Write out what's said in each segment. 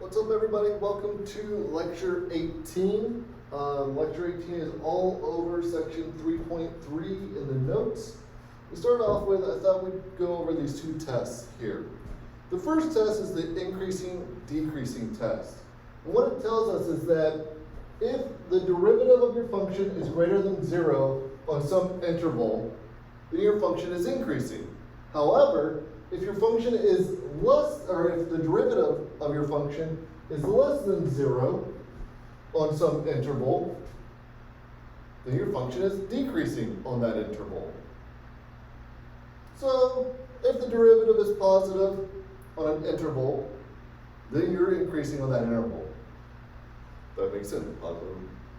What's up, everybody? Welcome to Lecture 18. Lecture 18 is all over section 3.3 in the notes. To start off with, I thought we'd go over these two tests here. The first test is the increasing-decreasing test. And what it tells us is that if the derivative of your function is greater than 0 on some interval, then your function is increasing. However, if your function is if the derivative of your function is less than 0 on some interval, then your function is decreasing on that interval. So, if the derivative is positive on an interval, then you're increasing on that interval. That makes sense.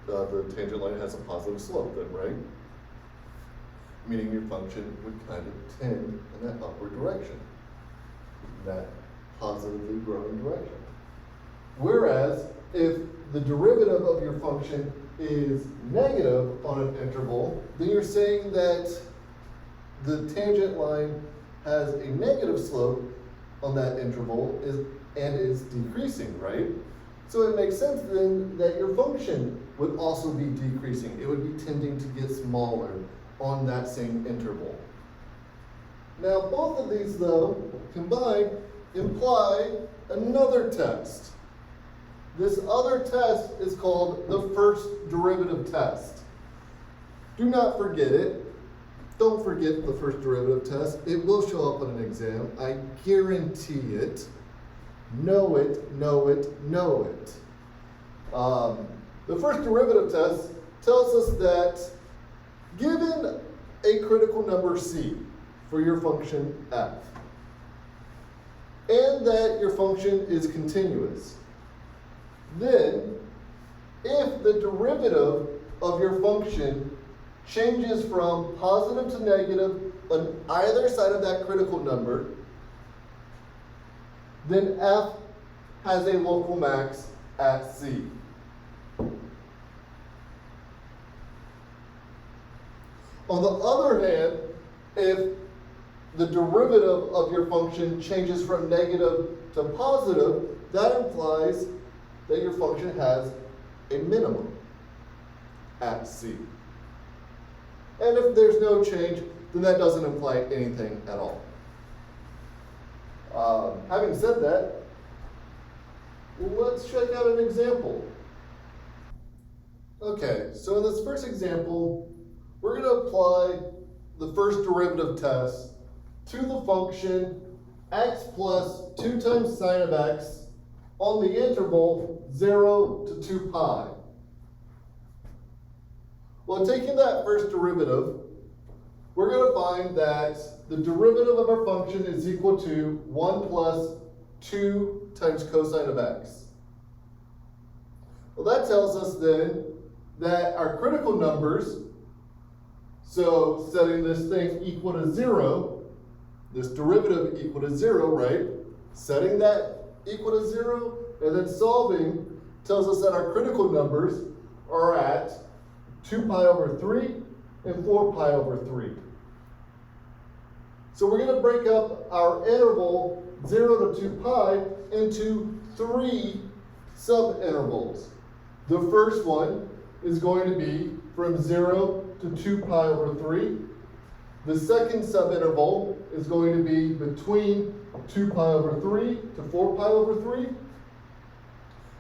The tangent line has a positive slope then, right? Meaning your function would kind of tend in that upward direction, that positively growing direction. Whereas, if the derivative of your function is negative on an interval, then you're saying that the tangent line has a negative slope on that interval and is decreasing, right? So it makes sense then that your function would also be decreasing. It would be tending to get smaller on that same interval. Now, both of these, though, combined, imply another test. This other test is called the first derivative test. Do not forget it. Don't forget the first derivative test. It will show up on an exam. I guarantee it. Know it, know it, know it. The first derivative test tells us that given a critical number c for your function f, and that your function is continuous, then if the derivative of your function changes from positive to negative on either side of that critical number, then f has a local max at c. On the other hand, if the derivative of your function changes from negative to positive, that implies that your function has a minimum at c. And if there's no change, then that doesn't imply anything at all. Having said that, let's check out an example. Okay, so in this first example, we're going to apply the first derivative test to the function x plus 2 times sine of x on the interval 0 to 2 pi. Well, taking that first derivative, we're going to find that the derivative of our function is equal to 1 plus 2 times cosine of x. Well, that tells us then that our critical numbers, so setting this thing equal to 0, this derivative equal to 0, right? Setting that equal to 0 and then solving tells us that our critical numbers are at 2 pi over 3 and 4 pi over 3. So we're going to break up our interval 0 to 2 pi into 3 subintervals. The first one is going to be from 0 to 2 pi over 3. The second subinterval is going to be between 2 pi over 3 to 4 pi over 3.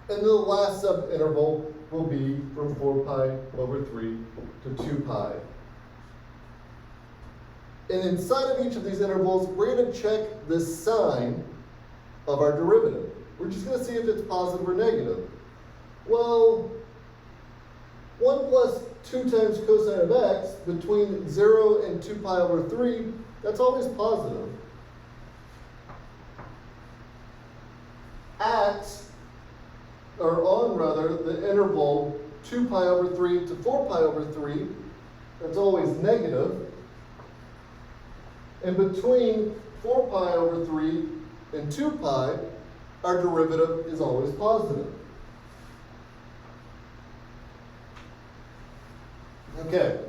And the last subinterval will be from 4 pi over 3 to 2 pi. And inside of each of these intervals, we're going to check the sign of our derivative. We're just going to see if it's positive or negative. Well, 1 plus 2 times cosine of x between 0 and 2 pi over 3, that's always positive. On the interval 2 pi over 3 to 4 pi over 3, that's always negative. And between 4 pi over 3 and 2 pi, our derivative is always positive. Okay,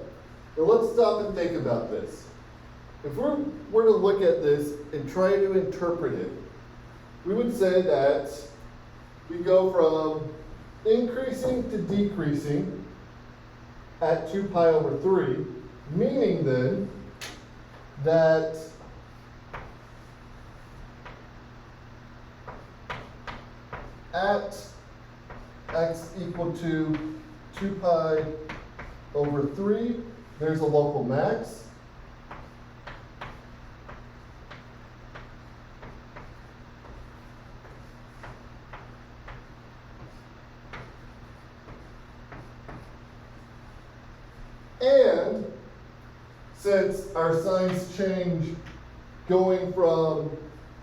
now let's stop and think about this. If we were to look at this and try to interpret it, we would say that we go from increasing to decreasing at 2 pi over 3, meaning then that at x equal to 2 pi over 3, there's a local max. And since our signs change going from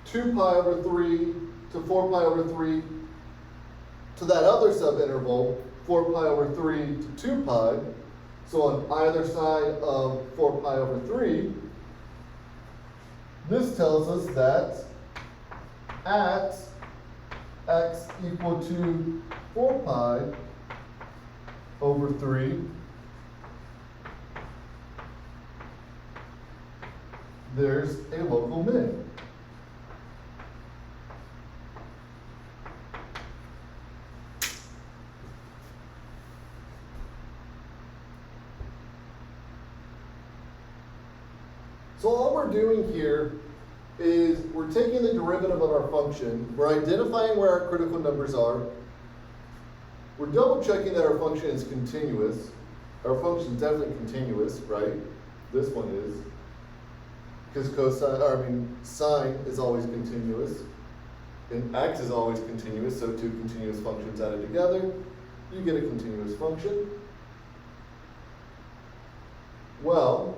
2 pi over 3 to 4 pi over 3 to that other subinterval, 4 pi over 3 to 2 pi, so on either side of 4 pi over 3, this tells us that at x equal to 4 pi over 3, there's a local min. So all we're doing here is we're taking the derivative of our function, we're identifying where our critical numbers are, we're double checking that our function is continuous. Our function is definitely continuous, right? This one is. Because sine is always continuous, and x is always continuous, so two continuous functions added together, you get a continuous function. Well,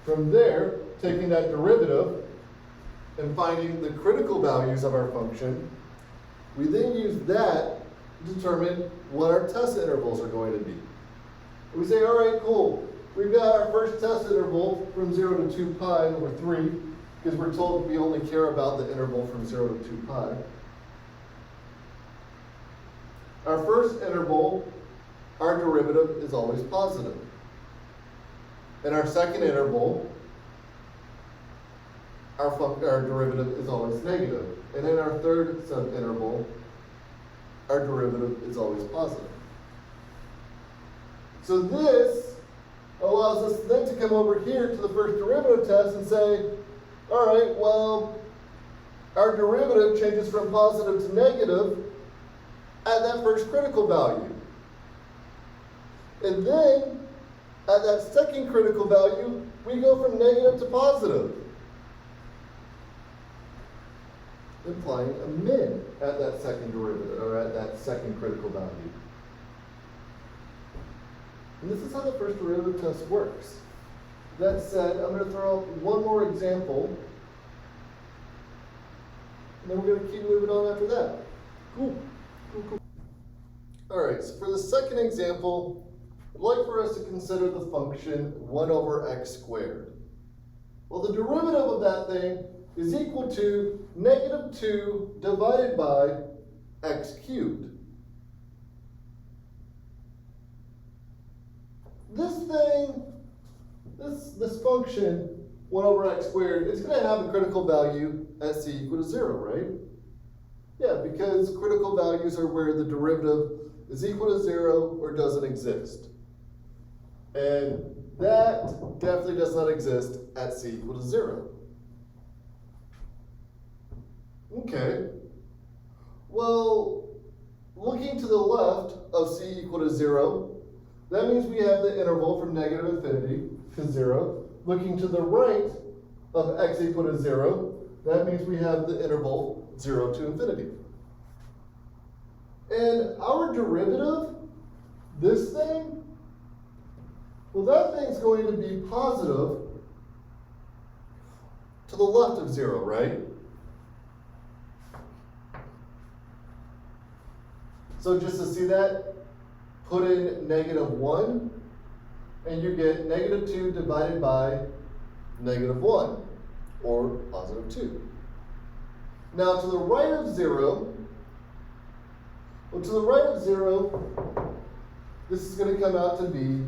from there, taking that derivative and finding the critical values of our function, we then use that to determine what our test intervals are going to be. We say, all right, cool. We've got our first test interval from 0 to 2 pi over 3, because we're told we only care about the interval from 0 to 2 pi. Our first interval, our derivative is always positive. In our second interval, our derivative is always negative. And in our third subinterval, our derivative is always positive. So this allows us then to come over here to the first derivative test and say, all right, well, our derivative changes from positive to negative at that first critical value. And then, at that second critical value, we go from negative to positive, implying a min at that second derivative, or at that second critical value. And this is how the first derivative test works. That said, I'm going to throw out one more example, and then we're going to keep moving on after that. Cool. All right, so for the second example, I'd like for us to consider the function 1 over x squared. Well, the derivative of that thing is equal to negative 2 divided by x cubed. This function, 1 over x squared, is going to have a critical value at c equal to 0, right? Yeah, because critical values are where the derivative is equal to 0 or doesn't exist. And that definitely does not exist at c equal to 0. Okay. Well, looking to the left of c equal to 0, that means we have the interval from negative infinity to 0. Looking to the right of x equal to 0, that means we have the interval 0 to infinity. And our derivative, this thing, well, that thing's going to be positive to the left of 0, right? So just to see that, put in negative 1, and you get negative 2 divided by negative 1, or positive 2. Now to the right of 0, well, to the right of 0, this is going to come out to be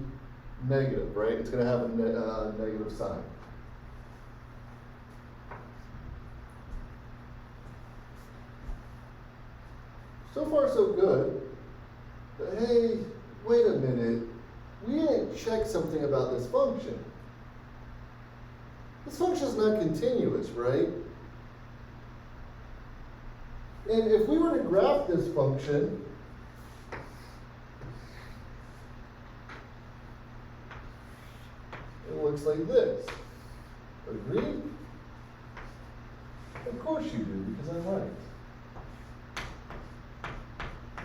negative, right? It's going to have a negative sign. So far so good. But hey, wait a minute. We didn't check something about this function. This function is not continuous, right? And if we were to graph this function, it looks like this. Agreed? Of course you do, because I'm right.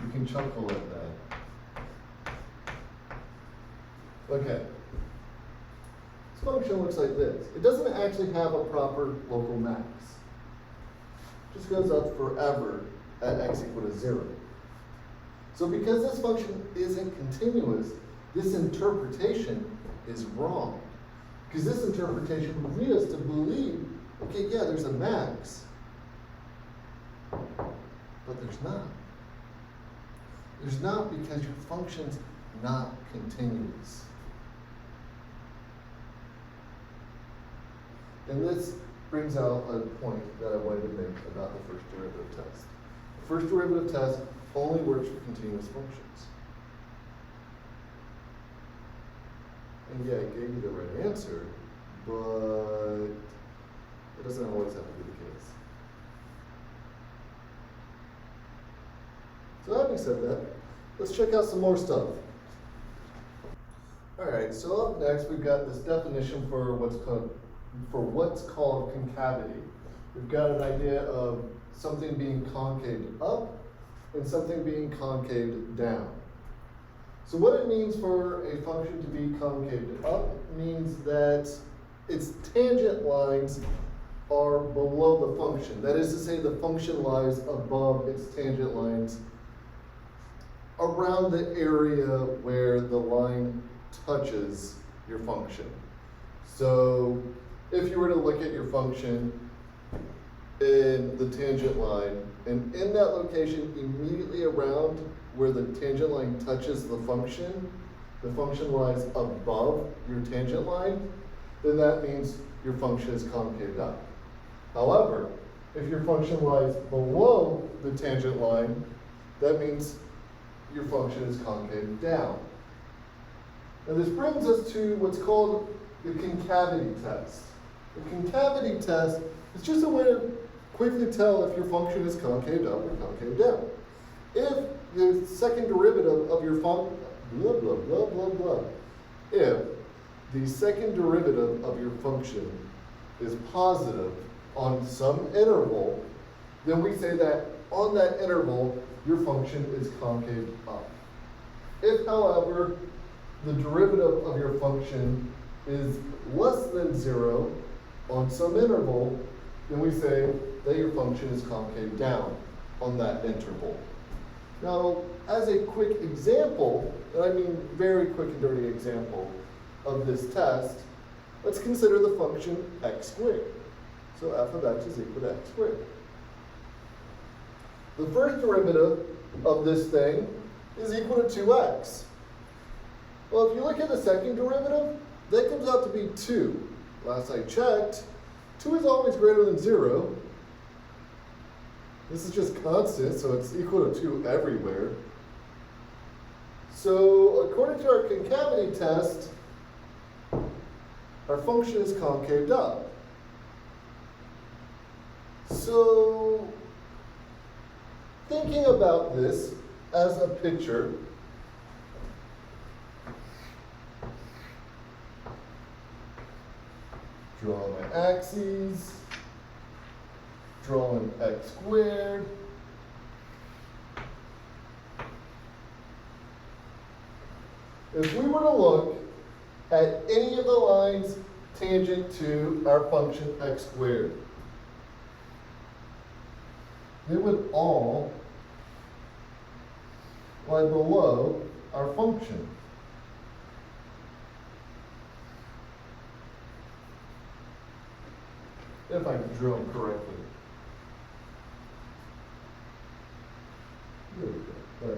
You can chuckle at that. Okay. This function looks like this. It doesn't actually have a proper local max. It just goes up forever at x equal to 0. So because this function isn't continuous, this interpretation is wrong. Because this interpretation would lead us to believe, okay, yeah, there's a max, but there's not. There's not because your function's not continuous. And this brings out a point that I wanted to make about the first derivative test. The first derivative test only works for continuous functions. And yeah, it gave you the right answer, but it doesn't always have to be the case. So having said that, let's check out some more stuff. All right, so up next we've got this definition for what's called concavity. We've got an idea of something being concaved up and something being concaved down. So what it means for a function to be concaved up means that its tangent lines are below the function. That is to say, the function lies above its tangent lines around the area where the line touches your function. So if you were to look at your function in the tangent line, and in that location immediately around where the tangent line touches the function lies above your tangent line, then that means your function is concaved up. However, if your function lies below the tangent line, that means your function is concaved down. And this brings us to what's called the concavity test. The concavity test is just a way to quickly tell if your function is concaved up or concaved down. If the second derivative of your function, blah, blah, blah, blah, blah. If the second derivative of your function is positive on some interval, then we say that on that interval, your function is concaved up. If, however, the derivative of your function is less than 0 on some interval, then we say that your function is concave down on that interval. Now, as a quick example, and I mean very quick and dirty example of this test, let's consider the function x squared. So f of x is equal to x squared. The first derivative of this thing is equal to 2x. Well, if you look at the second derivative, that comes out to be 2. Last I checked, 2 is always greater than 0. This is just constant, so it's equal to 2 everywhere. So according to our concavity test, our function is concaved up. So thinking about this as a picture, draw my axes, drawing x squared. If we were to look at any of the lines tangent to our function x squared, they would all lie below our function. If I can draw them correctly. There we go. There.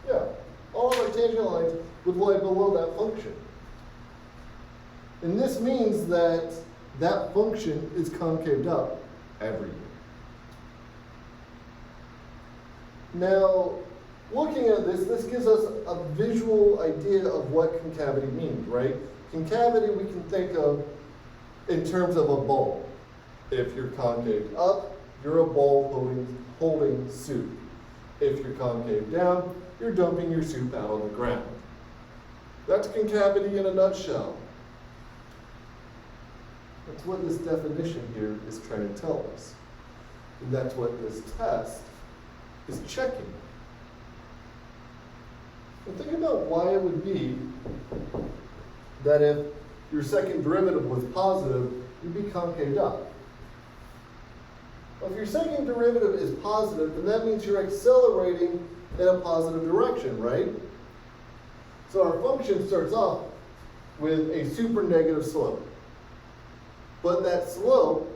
Yeah, all of our tangent lines would lie below that function. And this means that that function is concaved up everywhere. Now, looking at this, this gives us a visual idea of what concavity means, right? Concavity we can think of in terms of a bowl. If you're concave up, you're a bowl holding soup. If you're concave down, you're dumping your soup out on the ground. That's concavity in a nutshell. That's what this definition here is trying to tell us. And that's what this test is checking. And think about why it would be that if your second derivative was positive, you'd be concaved up. Well, if your second derivative is positive, then that means you're accelerating in a positive direction, right? So our function starts off with a super negative slope. But that slope,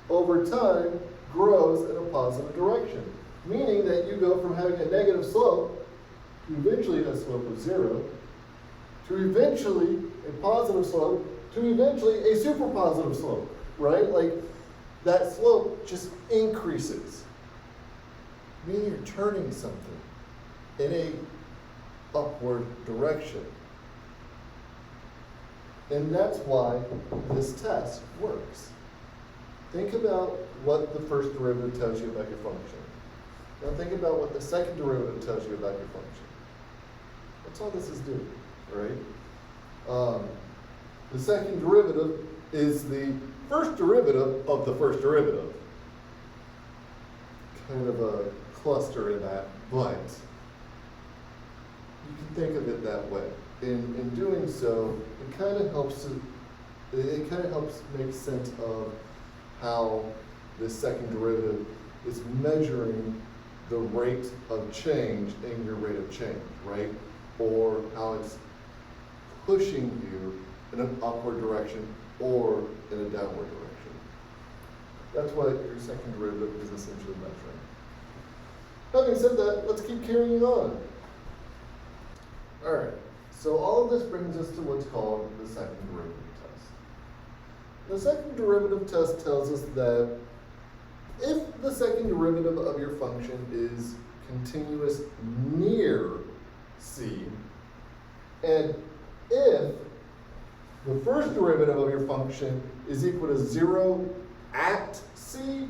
over time, grows in a positive direction. Meaning that you go from having a negative slope to eventually a slope of 0, to eventually a positive slope, to eventually a super positive slope, right? Like, that slope just increases. Meaning you're turning something in a upward direction. And that's why this test works. Think about what the first derivative tells you about your function. Now think about what the second derivative tells you about your function. That's all this is doing, right? The second derivative is the first derivative of the first derivative. Kind of a cluster in that, but you can think of it that way. In doing so, it kind of helps make sense of how this second derivative is measuring the rate of change in your rate of change, right? Or how it's pushing you in an upward direction or in a downward direction. That's what your second derivative is essentially measuring. Having said that, let's keep carrying on. All right, so all of this brings us to what's called the second derivative test. The second derivative test tells us that if the second derivative of your function is continuous near c, and if the first derivative of your function is equal to 0 at c,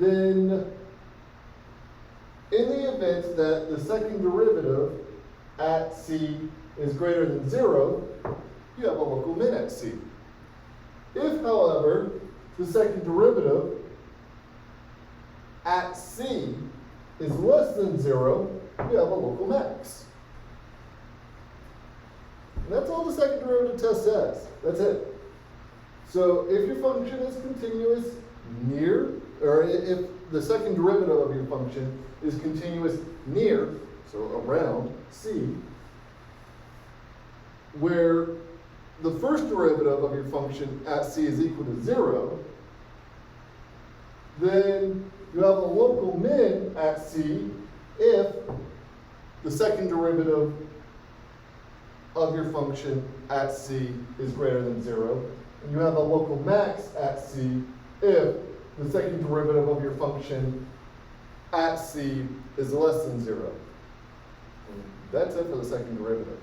then in the event that the second derivative at c is greater than 0, you have a local min at c. If, however, the second derivative at c is less than 0, you have a local max. And that's all the second derivative test says. That's it. So if your function is continuous near, or if the second derivative of your function is continuous near, so around c, where the first derivative of your function at c is equal to 0, then you have a local min at c if the second derivative of your function at c is greater than 0, and you have a local max at c if the second derivative of your function at c is less than 0. And that's it for the second derivative.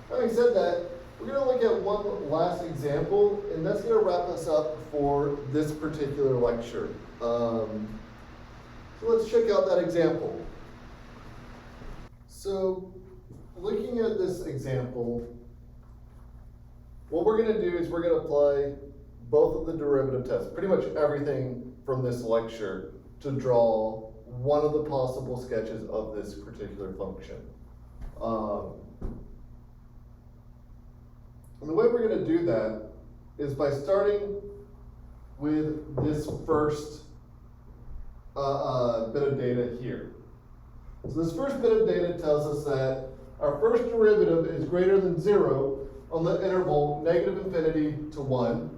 Having said that, we're going to look at one last example, and that's going to wrap us up for this particular lecture. So let's check out that example. So looking at this example, what we're going to do is we're going to apply both of the derivative tests, pretty much everything from this lecture, to draw one of the possible sketches of this particular function. And the way we're going to do that is by starting with this first bit of data here. So this first bit of data tells us that our first derivative is greater than 0 on the interval -infinity to 1,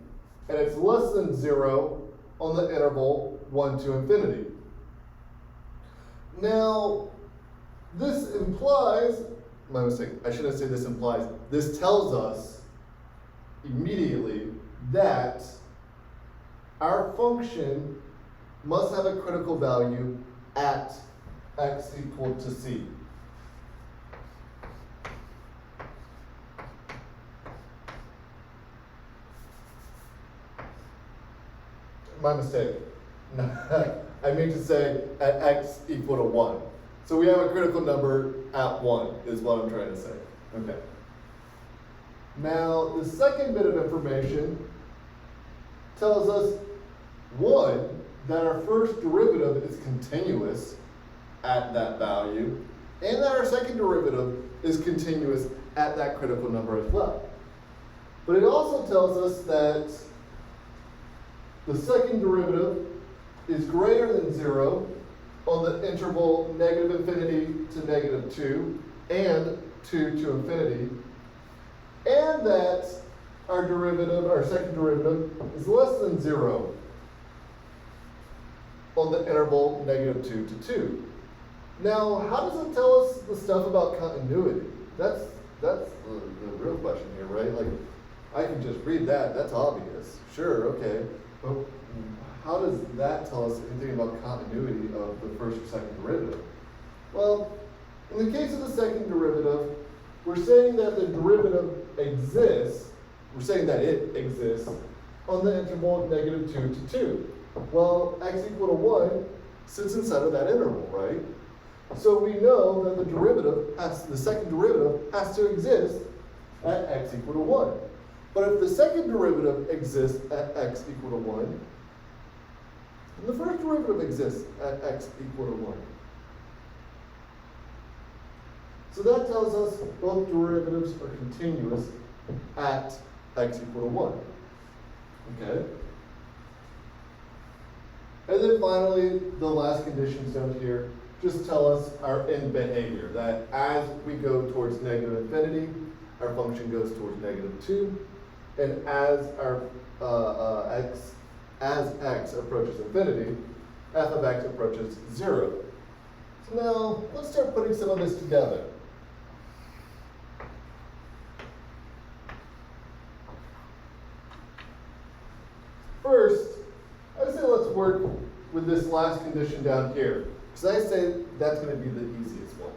and it's less than 0 on the interval 1 to infinity. Now, this implies, my mistake, I shouldn't say this implies, this tells us immediately that our function must have a critical value at x equal to c. My mistake. I mean to say at x equal to 1. So we have a critical number at 1 is what I'm trying to say. Okay. Now the second bit of information tells us, one, that our first derivative is continuous at that value, and that our second derivative is continuous at that critical number as well. But it also tells us that the second derivative is greater than 0 on the interval negative infinity to negative 2 and 2 to infinity, and that our derivative, our second derivative, is less than 0 on the interval negative 2 to 2. Now, how does it tell us the stuff about continuity? That's the real question here, right? Like, I can just read that, that's obvious. Sure, okay. But how does that tell us anything about continuity of the first or second derivative? Well, in the case of the second derivative, we're saying that the derivative exists, we're saying that it exists on the interval negative 2 to 2. Well, x equal to 1 sits inside of that interval, right? So we know that the second derivative has to exist at x equal to 1. But if the second derivative exists at x equal to 1, then the first derivative exists at x equal to 1. So that tells us both derivatives are continuous at x equal to 1. Okay? And then finally, the last conditions down here just tell us our end behavior, that as we go towards negative infinity, our function goes towards negative 2, and as our x approaches infinity, f of x approaches 0. So now, let's start putting some of this together. First, I would say let's work with this last condition down here, because I say that's going to be the easiest one.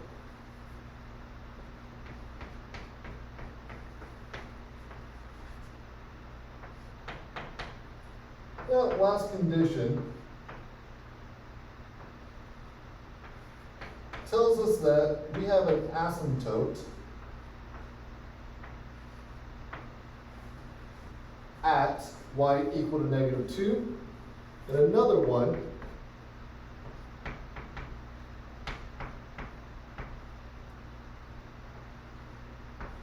That last condition tells us that we have an asymptote at y equal to negative 2, and another one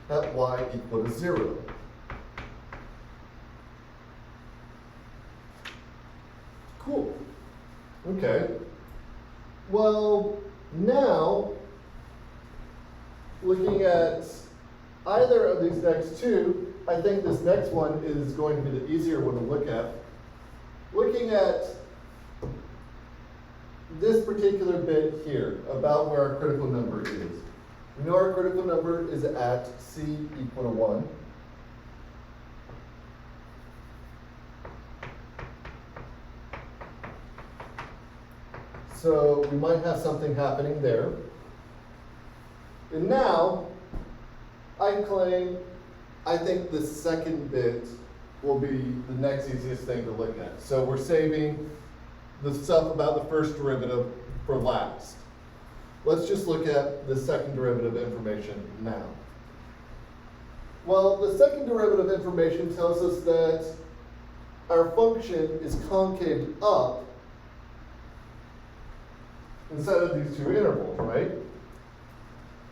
at y equal to 0. Cool. Okay. Well, now, looking at either of these next two, I think this next one is going to be the easier one to look at. Looking at this particular bit here about where our critical number is. We know our critical number is at c equal to 1. So we might have something happening there. And now, I think the second bit will be the next easiest thing to look at. So we're saving the stuff about the first derivative for last. Let's just look at the second derivative information now. Well, the second derivative information tells us that our function is concaved up inside of these two intervals, right?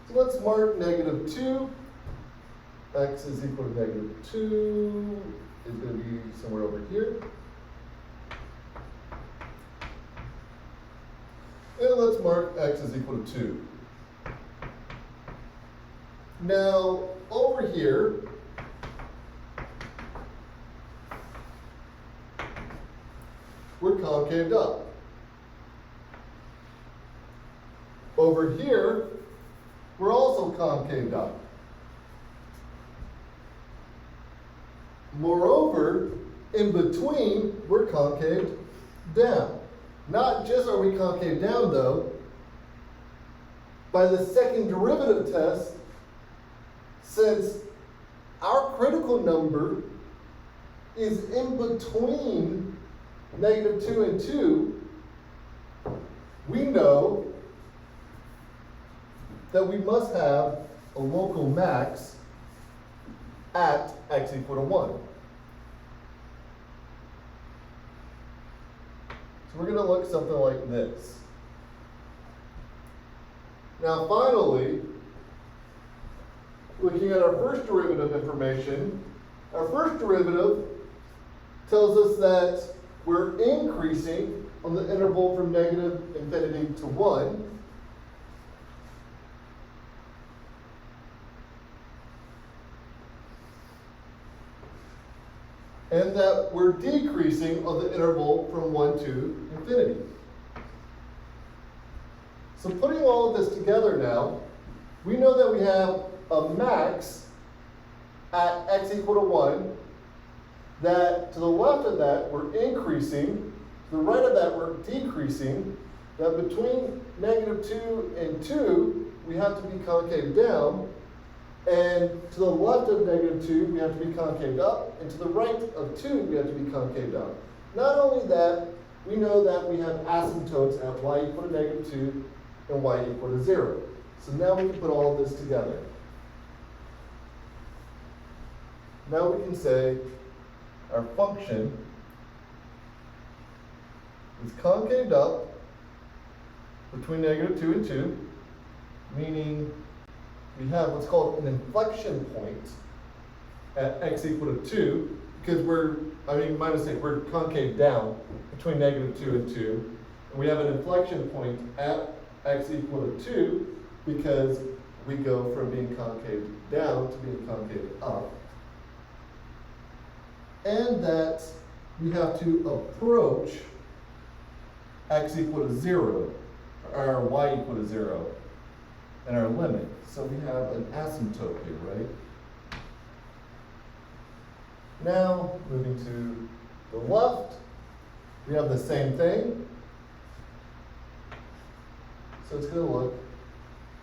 So let's mark negative 2. X is equal to negative 2 is going to be somewhere over here. And let's mark x is equal to 2. Now, over here, we're concaved up. Over here, we're also concaved up. Moreover, in between, we're concaved down. Not just are we concave down though, by the second derivative test, since our critical number is in between -2 and 2, we know that we must have a local max at x equal to 1. So we're going to look something like this. Now finally, looking at our first derivative information, our first derivative tells us that we're increasing on the interval from -infinity to 1. And that we're decreasing on the interval from 1 to infinity. So putting all of this together now, we know that we have a max at x equal to 1, that to the left of that we're increasing, to the right of that we're decreasing, that between -2 and 2 we have to be concave down, and to the left of -2 we have to be concaved up, and to the right of 2 we have to be concaved up. Not only that, we know that we have asymptotes at y equal to -2 and y equal to 0. So now we can put all of this together. Now we can say our function is concaved up between -2 and 2, meaning we have what's called an inflection point at x equal to 2, because we're concave down between -2 and 2. And we have an inflection point at x equal to 2 because we go from being concave down to being concave up. And that we have to approach x equal to 0, or y equal to 0, and our limit. So we have an asymptote here, right? Now, moving to the left, we have the same thing. So it's going to look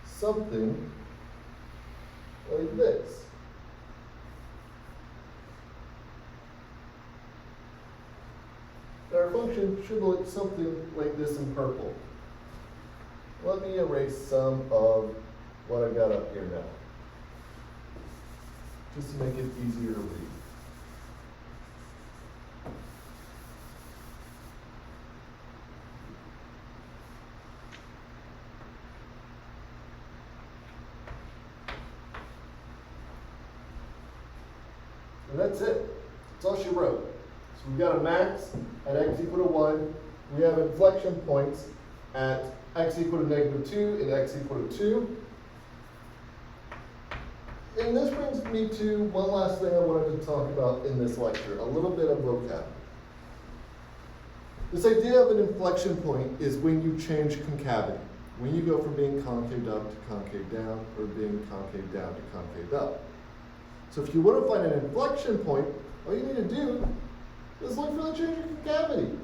something like this. Our function should look something like this in purple. Let me erase some of what I've got up here now, just to make it easier to read. And that's it. That's all she wrote. So we've got a max at x equal to 1. We have inflection points at x equal to -2 and x equal to 2. And this brings me to one last thing I wanted to talk about in this lecture, a little bit of vocab. This idea of an inflection point is when you change concavity, when you go from being concaved up to concave down, or being concave down to concave up. So if you want to find an inflection point, all you need to do is look for the change in concavity.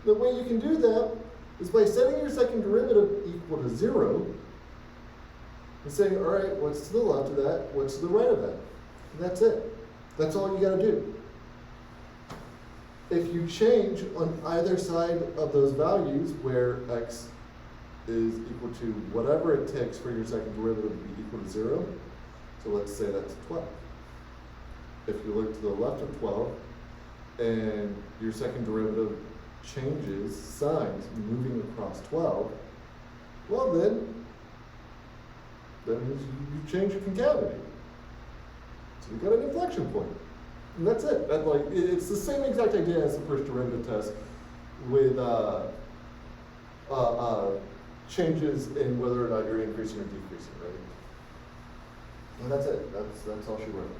The way you can do that is by setting your second derivative equal to 0, and saying, all right, what's to the left of that? What's to the right of that? And that's it. That's all you got to do. If you change on either side of those values where x is equal to whatever it takes for your second derivative to be equal to 0, so let's say that's 12. If you look to the left of 12 and your second derivative changes signs moving across 12, well then you change your concavity. So you've got an inflection point. And that's it. It's the same exact idea as the first derivative test with changes in whether or not you're increasing or decreasing, right? And that's it. That's all she wrote.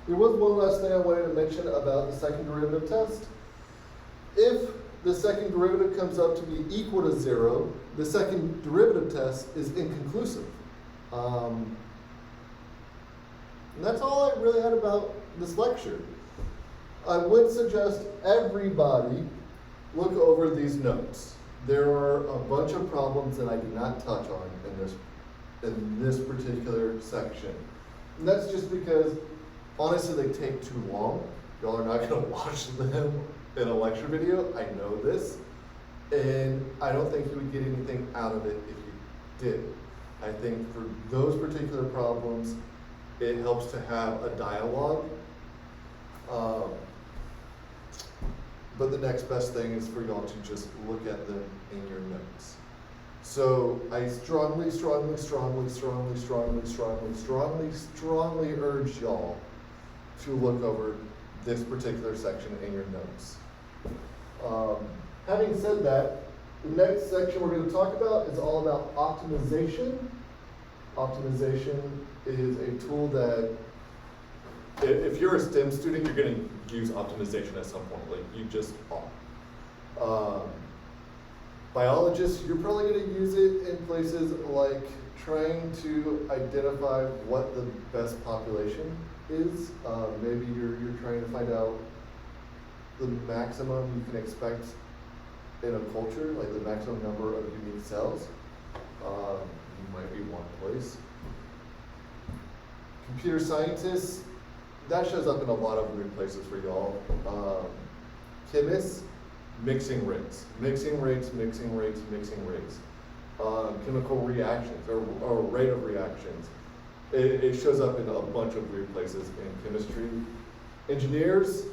There was one last thing I wanted to mention about the second derivative test. If the second derivative comes up to be equal to 0, the second derivative test is inconclusive. And that's all I really had about this lecture. I would suggest everybody look over these notes. There are a bunch of problems that I do not touch on in this particular section. And that's just because, honestly, they take too long. Y'all are not gonna watch them in a lecture video, I know this. And I don't think you would get anything out of it if you did. I think for those particular problems, it helps to have a dialogue. But the next best thing is for y'all to just look at them in your notes. So I strongly urge y'all to look over this particular section in your notes. Having said that, the next section we're going to talk about is all about optimization. Optimization is a tool that, if you're a STEM student, you're going to use optimization at some point. Like, you just are. Biologists, you're probably going to use it in places like trying to identify what the best population is. Maybe you're trying to find out the maximum you can expect in a culture, like the maximum number of unique cells. You might be one place. Computer scientists, that shows up in a lot of weird places for y'all. Chemists, mixing rates. Chemical reactions, or rate of reactions. It shows up in a bunch of weird places in chemistry. Engineers,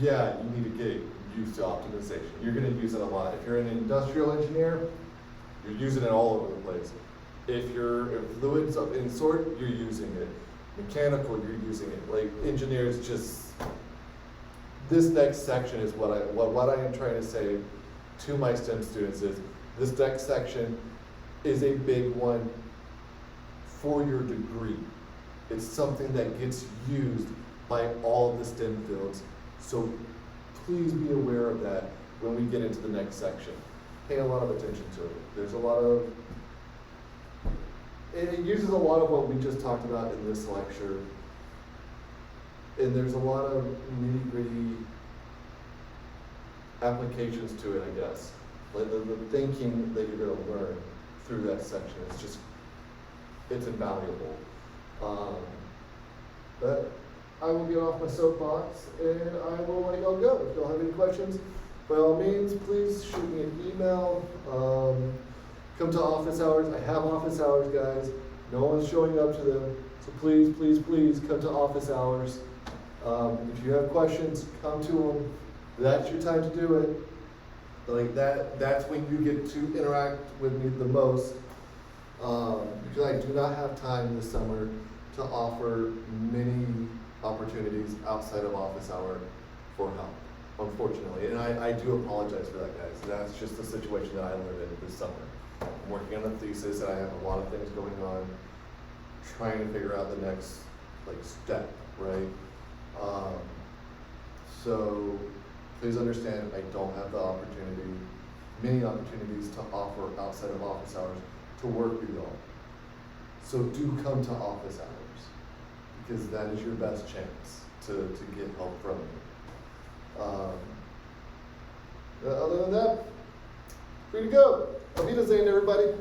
yeah, you need to get used to optimization. You're going to use it a lot. If you're an industrial engineer, you're using it all over the place. If you're in fluids of any sort, you're using it. Mechanical, you're using it. Like, engineers, just, this next section is what I am trying to say to my STEM students is, this next section is a big one for your degree. It's something that gets used by all of the STEM fields. So please be aware of that when we get into the next section. Pay a lot of attention to it. There's a lot of, it uses a lot of what we just talked about in this lecture. And there's a lot of nitty-gritty applications to it, I guess. Like the thinking that you're going to learn through that section is just, it's invaluable. But I will get off my soapbox and I will let y'all go. If y'all have any questions, by all means, please shoot me an email. Come to office hours. I have office hours, guys. No one's showing up to them. So please come to office hours. If you have questions, come to them. That's your time to do it. Like that's when you get to interact with me the most. Because I do not have time this summer to offer many opportunities outside of office hour for help, unfortunately. And I do apologize for that, guys. That's just the situation that I live in this summer. I'm working on a thesis and I have a lot of things going on, trying to figure out the next step, right? So please understand I don't have the many opportunities to offer outside of office hours to work with y'all. So do come to office hours, because that is your best chance to get help from me. Other than that, free to go. Auf Wiedersehen, everybody.